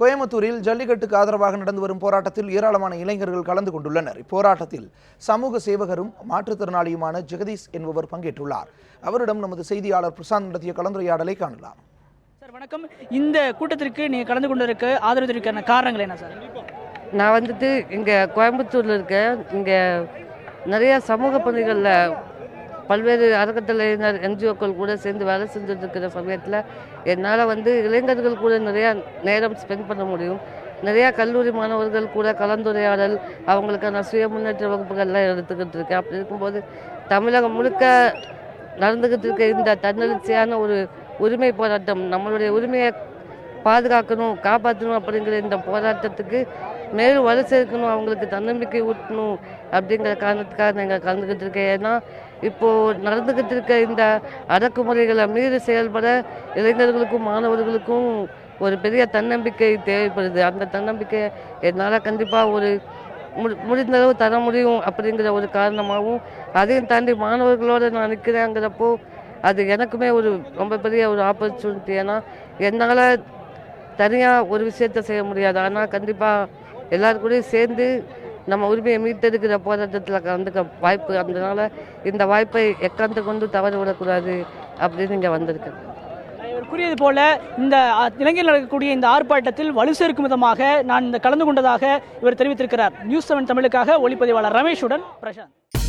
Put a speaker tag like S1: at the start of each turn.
S1: கோயம்புத்தூரில் ஜல்லிக்கட்டுக்கு ஆதரவாக நடந்து வரும் போராட்டத்தில் ஏராளமான இளைஞர்கள் கலந்து கொண்டுள்ளனர். இப்போராட்டத்தில் சமூக சேவகரும் மாற்றுத்திறனாளியுமான ஜெகதீஷ் என்பவர் பங்கேற்றுள்ளார். அவரிடம் நமது செய்தியாளர் பிரசாந்த் நடத்திய கலந்துரையாடலை காணலாம்.
S2: சார் வணக்கம். இந்த கூட்டத்திற்கு நீங்க கலந்து கொண்டிருக்க ஆதரவு தெரிவிக்கிற காரணங்கள் என்ன சார்?
S3: நான் இங்கே கோயம்புத்தூரில் இருக்கேன். இங்கே நிறையா சமூக பணிகளில் பல்வேறு அறக்கட்டளையினர் என்ஜிஓக்கள் கூட சேர்ந்து வேலை செஞ்சுட்டு இருக்கிற சமயத்தில் என்னால் இளைஞர்கள் கூட நிறையா நேரம் ஸ்பெண்ட் பண்ண முடியும். நிறையா கல்லூரி மாணவர்கள் கூட கலந்துரையாடல், அவங்களுக்கான சுய முன்னேற்ற வகுப்புகள்லாம் எடுத்துக்கிட்டு இருக்கேன். அப்படி இருக்கும்போது தமிழகம் முழுக்க நடந்துக்கிட்டு இருக்க இந்த தன்னெழுச்சியான ஒரு உரிமை போராட்டம், நம்மளுடைய உரிமையை பாதுகாக்கணும், காப்பாற்றணும் அப்படிங்கிற இந்த போராட்டத்துக்கு மேலும் வலு சேர்க்கணும், அவங்களுக்கு தன்னம்பிக்கை ஊட்டணும் அப்படிங்கிற காரணத்துக்காக நாங்கள் கலந்துக்கிட்டு இருக்கேன். ஏன்னா இப்போது நடந்துக்கிட்டு இருக்க இந்த அடக்குமுறைகளை மீறி செயல்பட இளைஞர்களுக்கும் மாணவர்களுக்கும் ஒரு பெரிய தன்னம்பிக்கை தேவைப்படுது. அந்த தன்னம்பிக்கையை என்னால் கண்டிப்பாக ஒரு முடிந்தளவு தர முடியும் அப்படிங்கிற ஒரு காரணமாகவும், அதையும் தாண்டி மாணவர்களோடு நான் நிற்கிறேங்கிறப்போ அது எனக்குமே ஒரு ரொம்ப பெரிய ஒரு ஆப்பர்ச்சுனிட்டி. ஏன்னா என்னால் தனியாக ஒரு விஷயத்தை செய்ய முடியாது. ஆனால் கண்டிப்பாக எல்லாருக்கூடையும் சேர்ந்து நம்ம உரிமையை மீட்டெடுக்கிற போராட்டத்தில் கலந்துக்க வாய்ப்பு, அதனால இந்த வாய்ப்பை எக்காந்து கொண்டு தவறு விடக்கூடாது அப்படின்னு இங்கே வந்திருக்கேன்.
S2: இவர் கூறியது போல இந்த இளைஞர்கள் நடக்கக்கூடிய இந்த ஆர்ப்பாட்டத்தில் வலு சேர்க்கும் விதமாக நான் இந்த கலந்து கொண்டதாக இவர் தெரிவித்திருக்கிறார். நியூஸ் 7 தமிழுக்காக ஒளிப்பதிவாளர் ரமேஷுடன் பிரசாந்த்.